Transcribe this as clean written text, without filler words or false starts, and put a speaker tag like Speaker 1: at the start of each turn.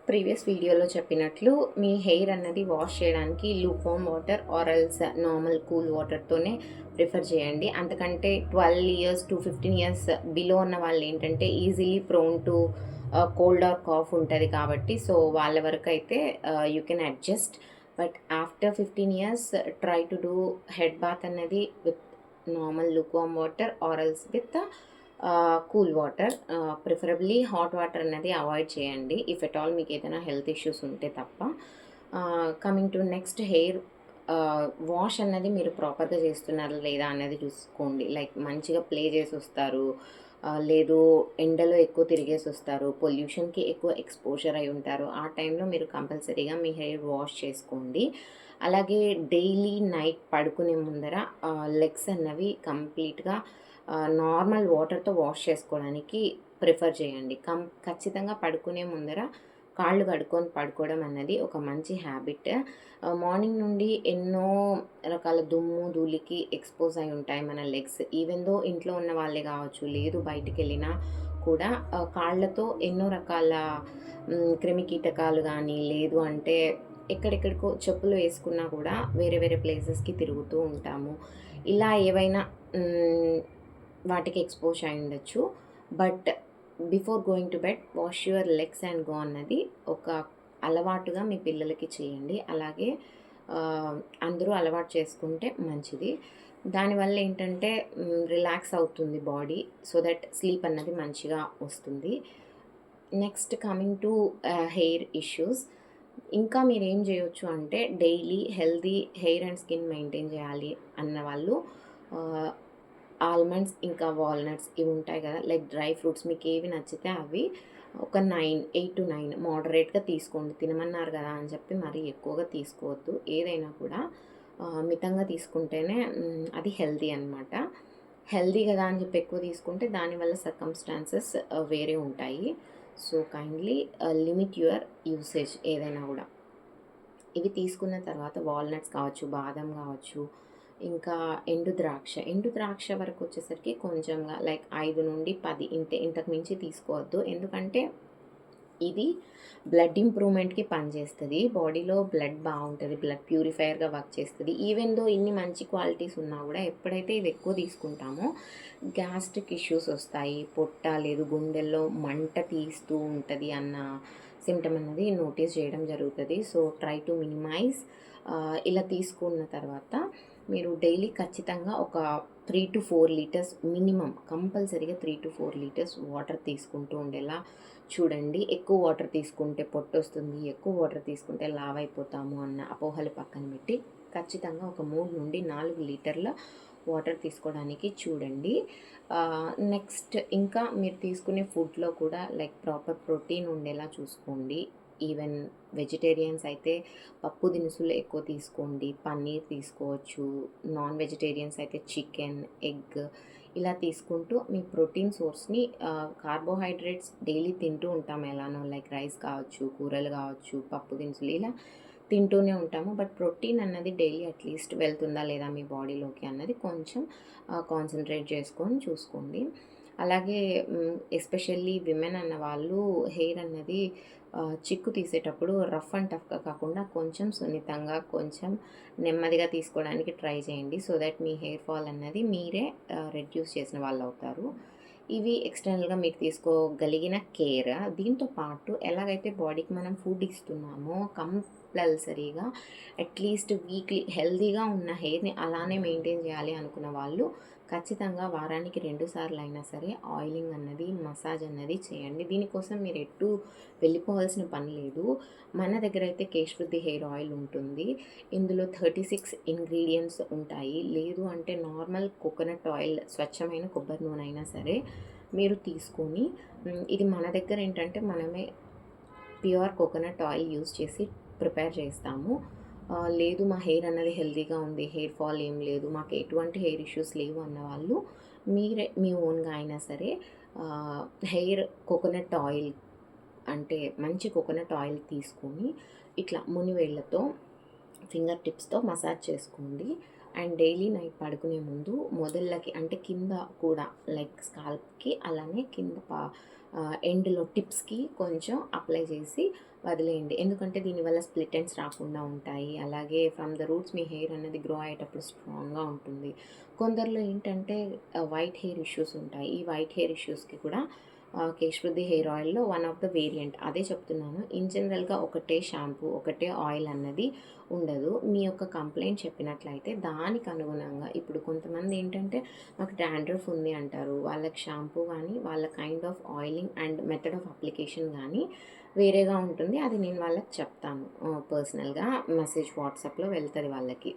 Speaker 1: Previous వీడియోలో చెప్పినట్లు మీ హెయిర్ అన్నది వాష్ చేయడానికి lukewarm water or else normal cool వాటర్తోనే ప్రిఫర్ చేయండి. అంతకంటే 12 ఇయర్స్ టు 15 ఇయర్స్ బిలో ఉన్న వాళ్ళు ఏంటంటే easily prone to cold or cough ఉంటుంది కాబట్టి సో వాళ్ళ వరకు అయితే you can adjust. But after 15 years try to do head bath అన్నది with normal lukewarm water or else with cool water. Preferably hot water అనేది అవాయిడ్ చేయండి if at all మీకు ఏదైనా హెల్త్ ఇష్యూస్ ఉంటే తప్ప. Coming to next, hair wash అన్నది మీరు ప్రాపర్గా చేస్తున్నారా లేదా అనేది చూసుకోండి. లైక్ మంచిగా ప్లే చేసి వస్తారు, లేదు ఎండలో ఎక్కువ తిరిగేసి వస్తారు, పొల్యూషన్కి ఎక్కువ ఎక్స్పోజర్ అయి ఉంటారు, ఆ టైంలో మీరు కంపల్సరీగా మీ హెయిర్ వాష్ చేసుకోండి. అలాగే డైలీ నైట్ పడుకునే ముందర లెగ్స్ అన్నవి కంప్లీట్గా నార్మల్ వాటర్తో వాష్ చేసుకోవడానికి ప్రిఫర్ చేయండి. ఖచ్చితంగా పడుకునే ముందర కాళ్ళు కడుక్కొని పడుకోవడం అన్నది ఒక మంచి హ్యాబిట్. మార్నింగ్ నుండి ఎన్నో రకాల దుమ్ము ధూళికి ఎక్స్పోజ్ అయి ఉంటాయి మన లెగ్స్. ఈవెన్ దో ఇంట్లో ఉన్న వాళ్ళే కావచ్చు, లేదు బయటికి వెళ్ళినా కూడా కాళ్ళతో ఎన్నో రకాల క్రిమి కీటకాలు కానీ, లేదు అంటే ఎక్కడెక్కడికో చెప్పులు వేసుకున్నా కూడా వేరే వేరే ప్లేసెస్కి తిరుగుతూ ఉంటాము. ఇలా ఏవైనా వాటికి ఎక్స్పోజ్ అయి ఉండొచ్చు. But before going to bed wash your legs and go అన్నది ఒక అలవాటుగా మీ పిల్లలకి చేయండి. అలాగే అందరూ అలవాటు చేసుకుంటే మంచిది. దానివల్ల ఏంటంటే రిలాక్స్ అవుతుంది బాడీ, సో దట్ స్లీప్ అన్నది మంచిగా వస్తుంది. Next coming to hair issues, ఇంకా మీరు ఏం చేయొచ్చు అంటే daily healthy hair and skin maintain చేయాలి అన్న వాళ్ళు ఆల్మండ్స్ ఇంకా వాల్నట్స్ ఇవి ఉంటాయి కదా, లైక్ డ్రై ఫ్రూట్స్ మీకు ఏవి నచ్చితే అవి ఒక 8 to 9 మోడరేట్గా తీసుకోండి. తినమన్నారు కదా అని చెప్పి మరీ ఎక్కువగా తీసుకోవద్దు. ఏదైనా కూడా మితంగా తీసుకుంటేనే అది హెల్దీ అనమాట. హెల్దీ కదా అని చెప్పి ఎక్కువ తీసుకుంటే దానివల్ల సర్కమ్స్టాన్సెస్ వేరే ఉంటాయి. So kindly limit your usage ఏదైనా కూడా. ఇవి తీసుకున్న తర్వాత వాల్నట్స్ కావచ్చు, బాదం కావచ్చు, ఇంకా ఎండు ద్రాక్ష వరకు వచ్చేసరికి కొంచెంగా లైక్ 5 నుండి 10 ఇంతకు మించి తీసుకోవద్దు. ఎందుకంటే ఇది బ్లడ్ ఇంప్రూవ్మెంట్కి పనిచేస్తుంది, బాడీలో బ్లడ్ బాగుంటుంది, బ్లడ్ ప్యూరిఫైయర్గా వర్క్ చేస్తుంది. ఈవెన్ దో ఇన్ని మంచి క్వాలిటీస్ ఉన్నా కూడా ఎప్పుడైతే ఇవి ఎక్కువ తీసుకుంటామో గ్యాస్ట్రిక్ ఇష్యూస్ వస్తాయి, పొట్ట లేదు గుండెల్లో మంట తీస్తూ ఉంటుంది అన్న సిమ్టమ్ అన్నది నోటీస్ చేయడం జరుగుతుంది. So try to minimize. ఇలా తీసుకున్న తర్వాత మీరు డైలీ ఖచ్చితంగా ఒక 3 to 4 లీటర్స్ మినిమం, కంపల్సరీగా 3 to 4 లీటర్స్ వాటర్ తీసుకుంటూ ఉండేలా చూడండి. ఎక్కువ వాటర్ తీసుకుంటే పొట్టు వస్తుంది, ఎక్కువ వాటర్ తీసుకుంటే లావ్ అయిపోతాము అన్న అపోహలు పక్కన పెట్టి ఖచ్చితంగా ఒక 3 నుండి 4 లీటర్ల వాటర్ తీసుకోవడానికి చూడండి. నెక్స్ట్ ఇంకా మీరు తీసుకునే ఫుడ్లో కూడా లైక్ ప్రాపర్ ప్రోటీన్ ఉండేలా చూసుకోండి. ఈవెన్ వెజిటేరియన్స్ అయితే పప్పు దినుసులు ఎక్కువ తీసుకోండి, పన్నీర్ తీసుకోవచ్చు. నాన్ వెజిటేరియన్స్ అయితే చికెన్, ఎగ్ ఇలా తీసుకుంటూ మీ ప్రోటీన్ సోర్స్ని, కార్బోహైడ్రేట్స్ డైలీ తింటూ ఉంటాం ఎలానో, లైక్ రైస్ కావచ్చు, కూరలు కావచ్చు, పప్పు దినుసులు ఇలా తింటూనే ఉంటాము. బట్ ప్రోటీన్ అన్నది డైలీ అట్లీస్ట్ వెళ్తుందా లేదా మీ బాడీలోకి అన్నది కొంచెం కాన్సన్ట్రేట్ చేసుకొని చూసుకోండి. అలాగే ఎస్పెషల్లీ విమెన్ అన్న వాళ్ళు హెయిర్ అన్నది చిక్కు తీసేటప్పుడు రఫ్ అండ్ టఫ్గా కాకుండా కొంచెం సున్నితంగా, కొంచెం నెమ్మదిగా తీసుకోవడానికి ట్రై చేయండి. So that me hair fall అన్నది మీరే రెడ్యూస్ చేసిన వాళ్ళు అవుతారు. ఇవి ఎక్స్టర్నల్గా మీరు తీసుకోగలిగిన కేర్. దీంతో పాటు ఎలాగైతే బాడీకి మనం ఫుడ్ ఇస్తున్నామో కంపల్సరీగా అట్లీస్ట్ వీక్లీ హెల్తీగా ఉన్న హెయిర్ని అలానే మెయింటైన్ చేయాలి అనుకున్న వాళ్ళు ఖచ్చితంగా వారానికి 2 సార్లు అయినా సరే ఆయిలింగ్ అన్నది, మసాజ్ అన్నది చేయండి. దీనికోసం మీరు ఎటు వెళ్ళిపోవాల్సిన పని లేదు. మన దగ్గర అయితే కేశవృద్ధి హెయిర్ ఆయిల్ ఉంటుంది. ఇందులో 36 ఇంగ్రీడియంట్స్ ఉంటాయి. లేదు అంటే నార్మల్ కోకోనట్ ఆయిల్, స్వచ్ఛమైన కొబ్బరి నూనె అయినా సరే మీరు తీసుకొని, ఇది మన దగ్గర ఏంటంటే మనమే ప్యూర్ కోకోనట్ ఆయిల్ యూస్ చేసి ప్రిపేర్ చేస్తాము. లేదు మా హెయిర్ అన్నది హెల్తీగా ఉంది, హెయిర్ ఫాల్ ఏం లేదు, మాకు ఎటువంటి హెయిర్ ఇష్యూస్ లేవు అన్న వాళ్ళు మీరే మీ ఓన్గా అయినా సరే హెయిర్ కోకోనట్ ఆయిల్ అంటే మంచి కోకోనట్ ఆయిల్ తీసుకొని ఇట్లా మునివేళ్ళతో ఫింగర్ టిప్స్తో మసాజ్ చేసుకోండి. అండ్ డైలీ నైట్ పడుకునే ముందు మొదళ్ళకి అంటే కింద కూడా లైక్ స్కాల్ప్కి అలానే కింద ఎండ్‌లో టిప్స్‌కి కొంచెం అప్లై చేసి వదిలేయండి. ఎందుకంటే దీనివల్ల స్ప్లిట్ ఎండ్స్ రాకుండా ఉంటాయి. అలాగే from the roots me hair అనేది గ్రో అయ్యేటప్పుడు స్ట్రాంగ్‌గా ఉంటుంది. కొందరిలో ఏంటంటే వైట్ హెయిర్ ఇష్యూస్ ఉంటాయి. ఈ వైట్ హెయిర్ ఇష్యూస్‌కి కూడా కేశ్ వృద్ధి హెయిర్ ఆయిల్‌లో వన్ ఆఫ్ ద వేరియంట్ అదే చెప్తున్నాను. ఇన్ జనరల్‌గా ఒకటే షాంపూ, ఒకటే ఆయిల్ అన్నది ఉండదు. మీ యొక్క కంప్లెయింట్ చెప్పినట్లయితే దానికి అనుగుణంగా ఇప్పుడు కొంతమంది ఏంటంటే నాకు డాండ్రఫ్ ఉంది అంటారు. వాళ్ళకి షాంపూ గానీ, వాళ్ళ kind of oiling and method of application గానీ వేరేగా ఉంటుంది. అది నేను వాళ్ళకి చెప్తాను. పర్సనల్‌గా మెసేజ్ వాట్సాప్‌లో వెళ్తది వాళ్ళకి.